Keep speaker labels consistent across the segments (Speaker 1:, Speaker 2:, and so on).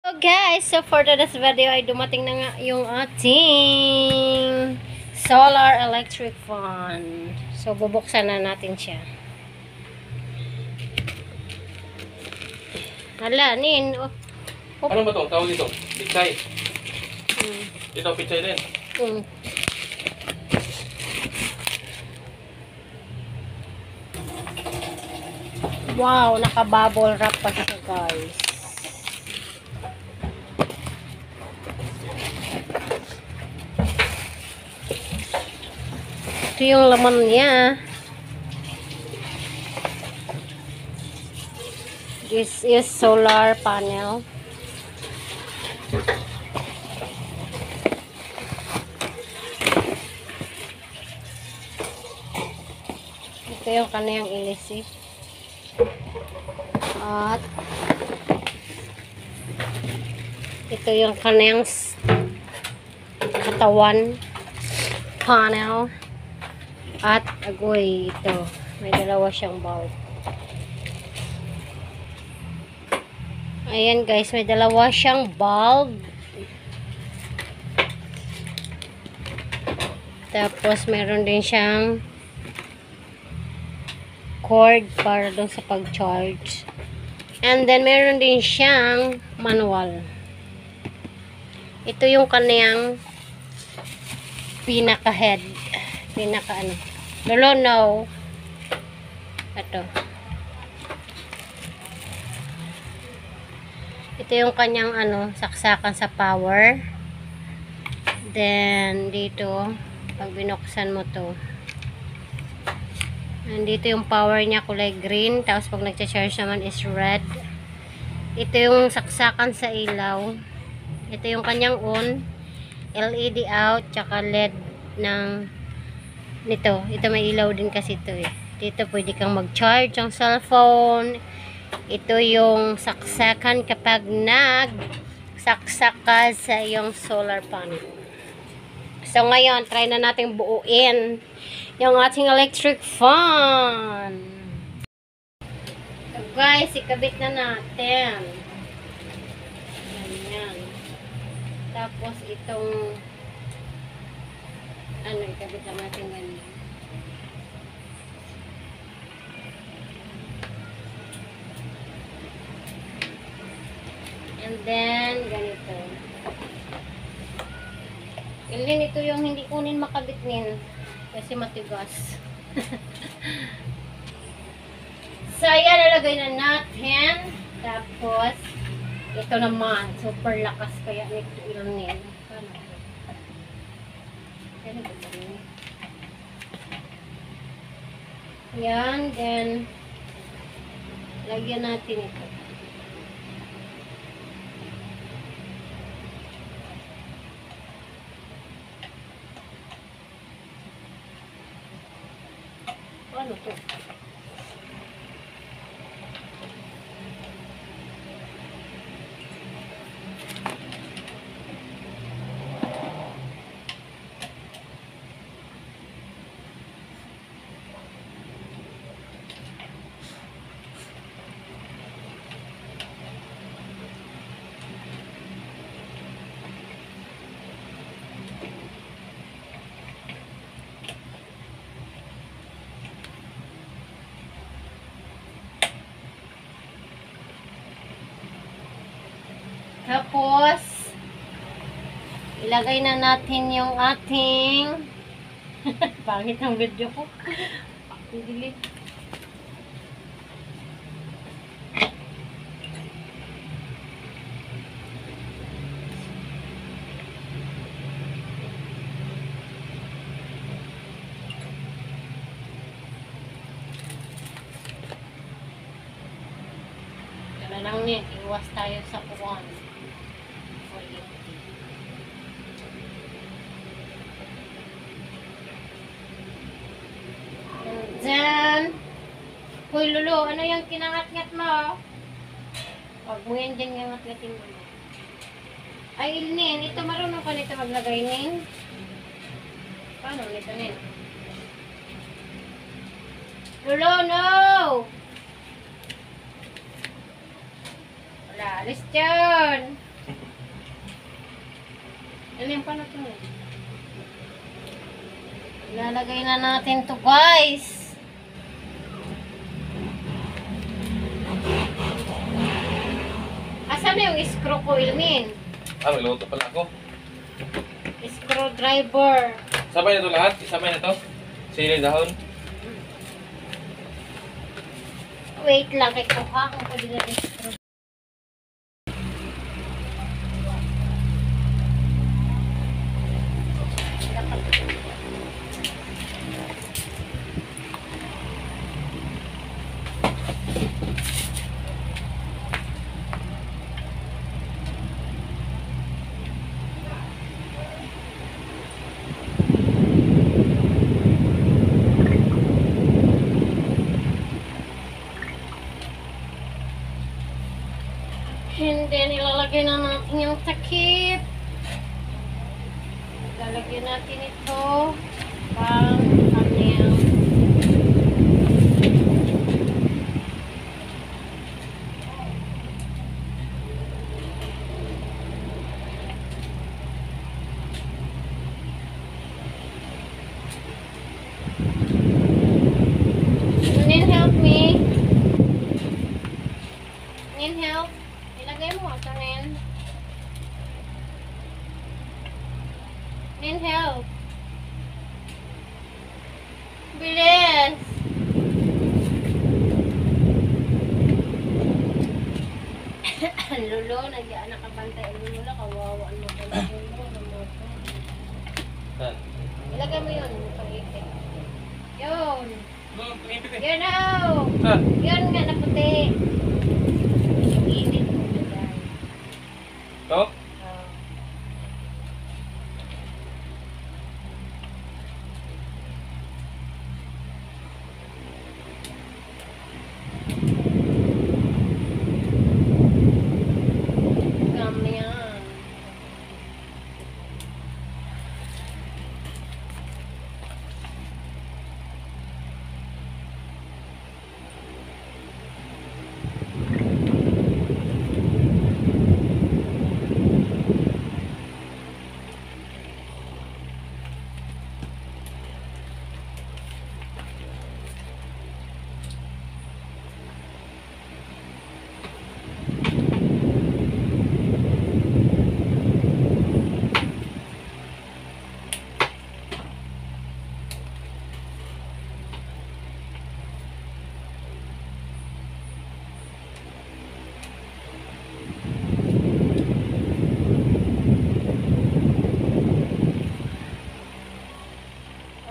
Speaker 1: So guys, so for today's video ay dumating na nga yung ating solar electric fan. So bubuksan na natin siya. Hala, nin. Oh.
Speaker 2: Ano ba ito? Tawag dito? Pichay. Dito, pichay din.
Speaker 1: Wow, naka-bubble wrap pa siya guys. Ito yung laman niya. This is solar panel. Ito yung kaniyang ilisip. At ito yung kaniyang katawan panel. At agoy ito. May dalawa siyang bulb. Ayan guys, may dalawa siyang bulb. Tapos meron din siyang cord para dun sa pag-charge. And then meron din siyang manual. Ito yung kaniyang pinaka-head. Pinaka-ano. No. Ito. Ito yung kanyang saksakan sa power. Then dito pag binuksan mo to, nandito yung power niya, kulay green. Tapos pag nagcha-charge naman is red. Ito yung saksakan sa ilaw. Ito yung kanyang on, LED out, tsaka LED ng nito. Ito may ilaw din kasi ito eh. Dito pwede kang mag-charge ang cellphone. Ito yung saksakan kapag nag-saksak ka sa yung solar panel. So ngayon, try na natin buuin yung ating electric fan. So guys, ikabit na natin. Ganyan. Tapos itong ikabit na natin ganyan. And then, ganito. And then, ito yung hindi kunin makabitnin. Kasi matigas. So, ayan, nalagay na natin. Tapos, ito naman. Super lakas kaya nito ilunin. Ayan, then, lagyan natin ito. Ano to? Tapos, ilagay na natin yung ating pangit ang video ko. Delete. Kaya lang niya, iwas tayo sa kuwan. Then, hoy Lolo, ano yung kinangat-ngat mo? Huwag mo yan dyan yung ngat-ngatin mo. Ay, Nin, ito marunong ka nito maglagay, Nin? Paano nito, Nin? Lolo, no! Wala, alis dyan! Alin pa na to? Ilalagay na natin to, guys. Asan na yung screw ko, Ilmin?
Speaker 2: Magluto pala ako.
Speaker 1: Screwdriver.
Speaker 2: Sabay na to lahat? Isabay na to? Sili dahon?
Speaker 1: Wait lang, kay kuha kung pwede na screw. And then, ilalagay na natin yung takip. Ilalagay natin ito pang kanyang Nin, help me. Nin, help. Ilagay mo ito, Nin. Nin, help. Bilis. Lulo, nagyaan nakabantay. Lulo, kawawaan mo ko. Lulo,
Speaker 2: Saan?
Speaker 1: ilagay mo yun. Pag-ipit. Yun.
Speaker 2: Tumipit eh.
Speaker 1: Yun, oh.
Speaker 2: Saan?
Speaker 1: Yun nga na puti. Init mo dyan.
Speaker 2: Ito?
Speaker 1: Oh. Gam yan.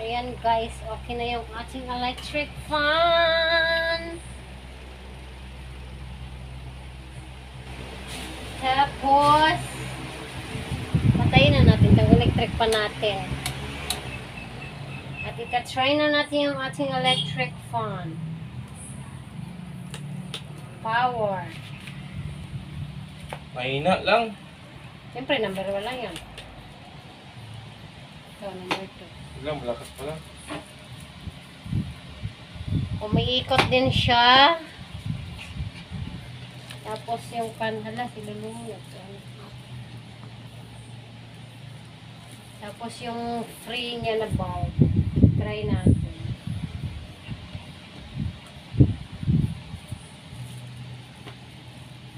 Speaker 1: Ayan guys, okay na yung ating electric fan. Tapos, patayin na natin itong electric fan natin. At ika-try na natin yung ating electric fan. Power.
Speaker 2: Mahina lang.
Speaker 1: Siyempre, number 1 lang yan. Ito, number 2.
Speaker 2: Biglang malakas pala.
Speaker 1: Umiikot din siya. Tapos yung kanhala, silulunod. Tapos yung free niya na bulb. Try natin.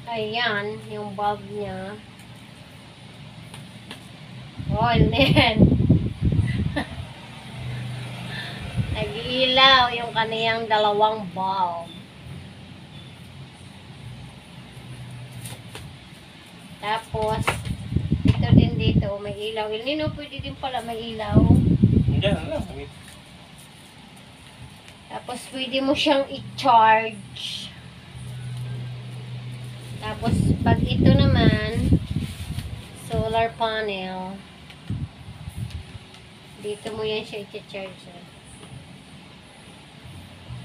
Speaker 1: Ayan, yung bulb niya. Oh, and then, nag-iilaw yung kaniyang dalawang bulb. Tapos, ito din dito, may ilaw. Nino, pwede din pala may ilaw.
Speaker 2: Diyan lang.
Speaker 1: Tapos, pwede mo siyang i-charge. Tapos, pag ito naman, solar panel, dito mo yan siya i-charge.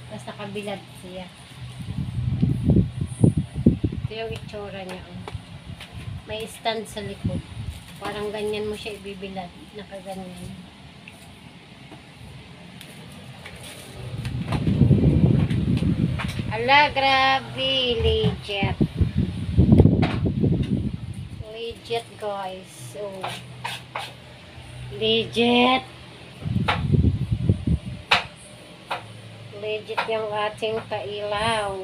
Speaker 1: Tapos, nakabilad siya. Ito yung itsura niya. May stand sa likod. Parang ganyan mo siya ibibilad. Nakaganyan. Ala, grabe. Legit. Legit, guys. So, Legit. Legit yung ating pailaw.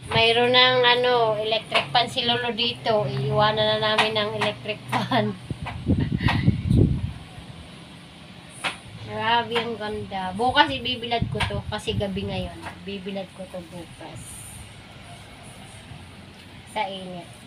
Speaker 1: Mayroon ng electric fan si Lolo dito. Iiwanan na namin ng electric fan. Grabe, ang ganda. Bukas ibibilad ko to kasi gabi ngayon. Bibilad ko to bukas. Sa init.